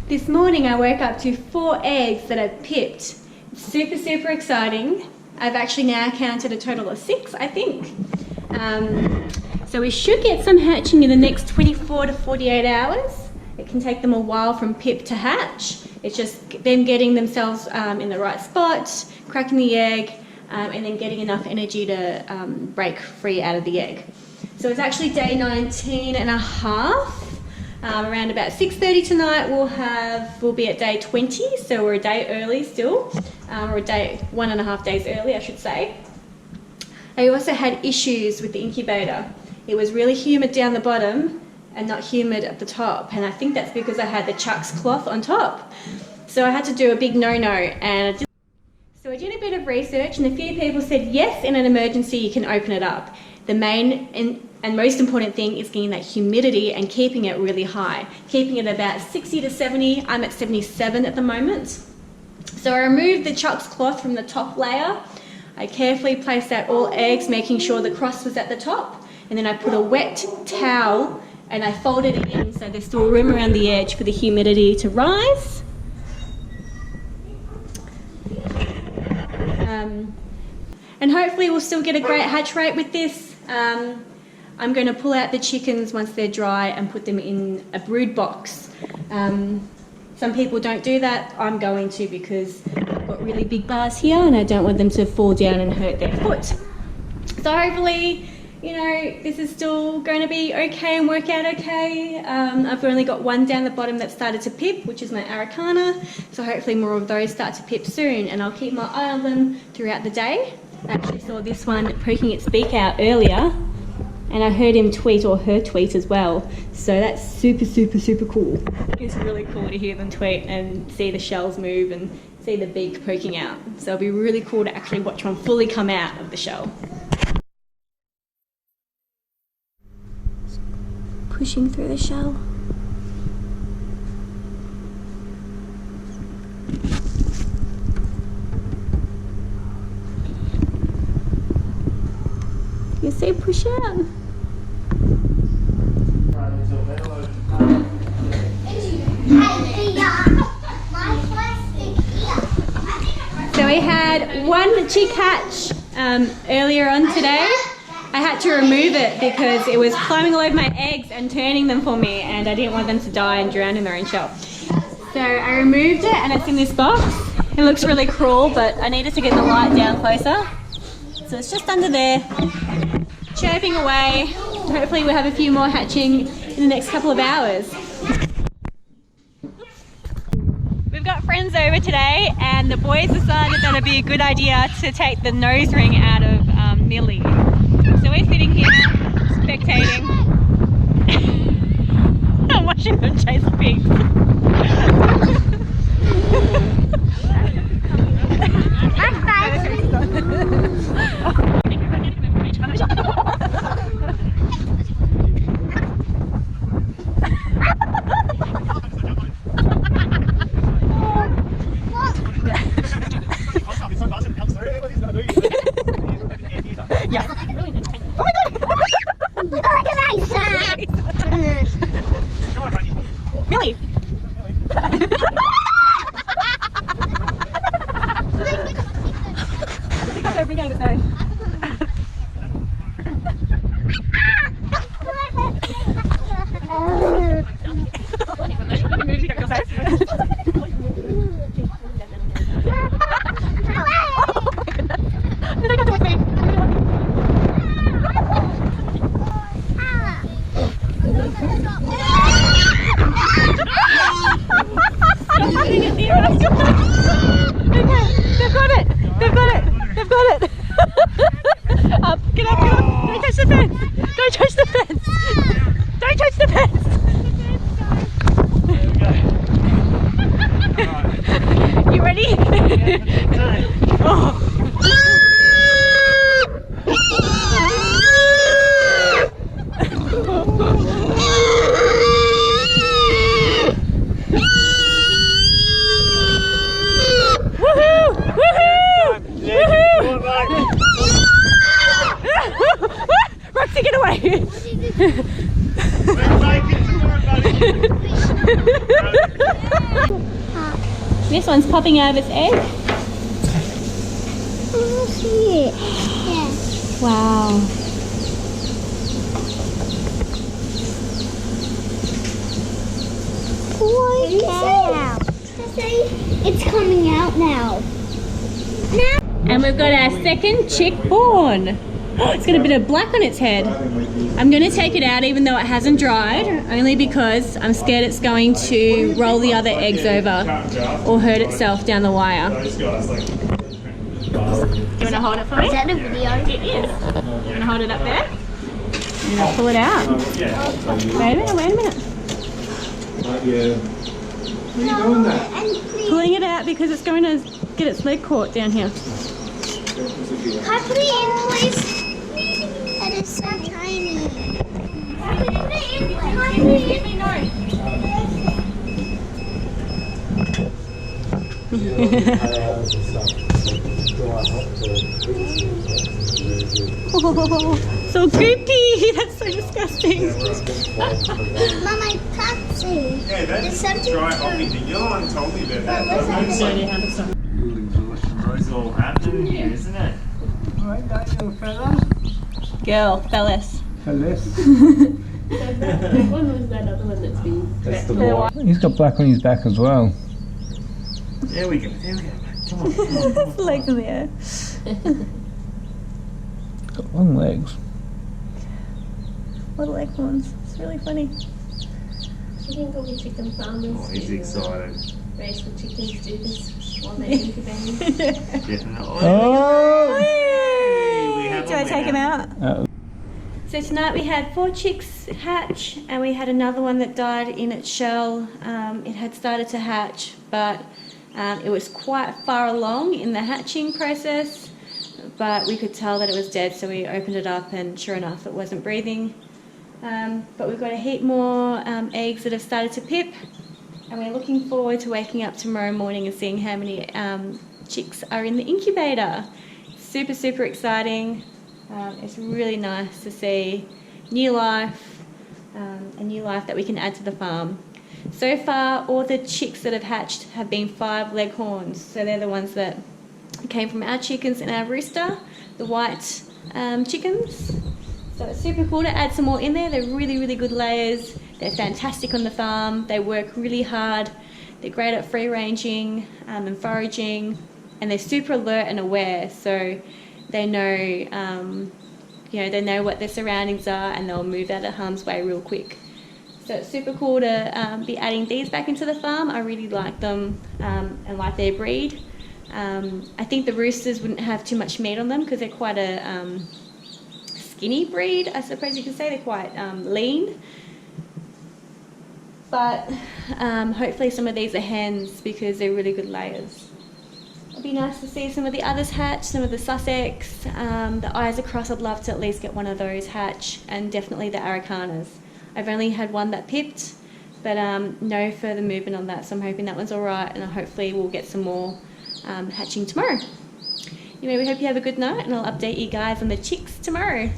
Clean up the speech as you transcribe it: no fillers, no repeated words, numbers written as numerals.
This morning I woke up to 4 eggs that I've pipped. Super, super exciting. I've actually now counted a total of 6, I think. So we should get some hatching in the next 24 to 48 hours. It can take them a while from pip to hatch. It's just them getting themselves in the right spot, cracking the egg, and then getting enough energy to break free out of the egg. So it's actually day 19 and a half. Around about 6:30 tonight we'll be at day 20, so we're a day early still, or a day 1.5 days early I should say. I also had issues with the incubator. It was really humid down the bottom and not humid at the top, and I think that's because I had the chucks cloth on top. So I had to do a big no-no, and so I did a bit of research, and a few people said yes, in an emergency you can open it up. The main and most important thing is getting that humidity and keeping it really high. Keeping it about 60 to 70, I'm at 77 at the moment. So I removed the chucks cloth from the top layer. I carefully placed out all eggs, making sure the crust was at the top. And then I put a wet towel and I folded it in so there's still room around the edge for the humidity to rise. And hopefully we'll still get a great hatch rate with this. I'm going to pull out the chickens once they're dry and put them in a brood box. Some people don't do that. I'm going to, because I've got really big bars here and I don't want them to fall down and hurt their foot. So hopefully, you know, this is still going to be okay and work out okay. I've only got one down the bottom that started to pip, which is my Araucana. So hopefully more of those start to pip soon, and I'll keep my eye on them throughout the day. I actually saw this one poking its beak out earlier, and I heard him tweet, or her tweet as well. So that's super, super, super cool. It's really cool to hear them tweet and see the shells move and see the beak poking out. So it'll be really cool to actually watch one fully come out of the shell. Pushing through the shell. You say push out. So we had one chick hatch earlier on today. I had to remove it because it was climbing all over my eggs and turning them for me, and I didn't want them to die and drown in their own shell. So I removed it and it's in this box. It looks really cruel, but I needed to get the light down closer. So it's just under there, chirping away. Hopefully we'll have a few more hatching in the next couple of hours. We've got friends over today, and the boys decided that it'd be a good idea to take the nose ring out of Millie. So we're sitting here, spectating. I'm watching them chase pigs. Millie! You ready? Oh. Roxy, get away! This one's popping out of its egg. Oh, see it. Yeah. Wow. Boy, now. It's coming out now. And we've got our second chick born. Oh, it's got a bit of black on its head. I'm going to take it out even though it hasn't dried, only because I'm scared it's going to roll the other eggs over or hurt itself down the wire. Do you want to hold it for me? Is that a video? It is. You want to hold it up there? I'm going to pull it out. Wait a minute. What are you doing that? Pulling it out because it's going to get its leg caught down here. Can I put it in, please? That is so tiny. Oh, so goopy! That's so disgusting. Mom, I can't see. Yeah, that's something dry hopping thing. You're the one who told me about that. It's all happening here, isn't it? Alright, that little fella. Girl, fellas. Fellas. One was that other one that's been. That's the boy. He's got black on his back as well. There we go. Come on. Legs in the air. Got long legs. Little leghorns. It's really funny. Do you think all the chicken farmers Oh, he's excited. raise the chickens do this while they're incubating? Definitely. Oh! We have Do I take him out? Uh, So tonight we had 4 chicks hatch, and we had another one that died in its shell. It had started to hatch, but it was quite far along in the hatching process, but we could tell that it was dead, so we opened it up and sure enough it wasn't breathing. But we've got a heap more eggs that have started to pip, and we're looking forward to waking up tomorrow morning and seeing how many chicks are in the incubator. Super, super exciting. It's really nice to see new life, a new life that we can add to the farm. So far, all the chicks that have hatched have been 5 leghorns, so they're the ones that came from our chickens and our rooster, the white chickens. So it's super cool to add some more in there. They're really, really good layers. They're fantastic on the farm. They work really hard. They're great at free ranging and foraging, and they're super alert and aware. So they know, they know what their surroundings are, and they'll move out of harm's way real quick. So it's super cool to be adding these back into the farm. I really like them and like their breed. I think the roosters wouldn't have too much meat on them because they're quite a skinny breed, I suppose you could say. They're quite lean. But hopefully some of these are hens because they're really good layers. It'd be nice to see some of the others hatch, some of the Sussex, the eyes across. I'd love to at least get one of those hatch, and definitely the Aracanas. I've only had one that pipped, but no further movement on that, so I'm hoping that one's alright, and hopefully we'll get some more hatching tomorrow. Anyway, we hope you have a good night, and I'll update you guys on the chicks tomorrow.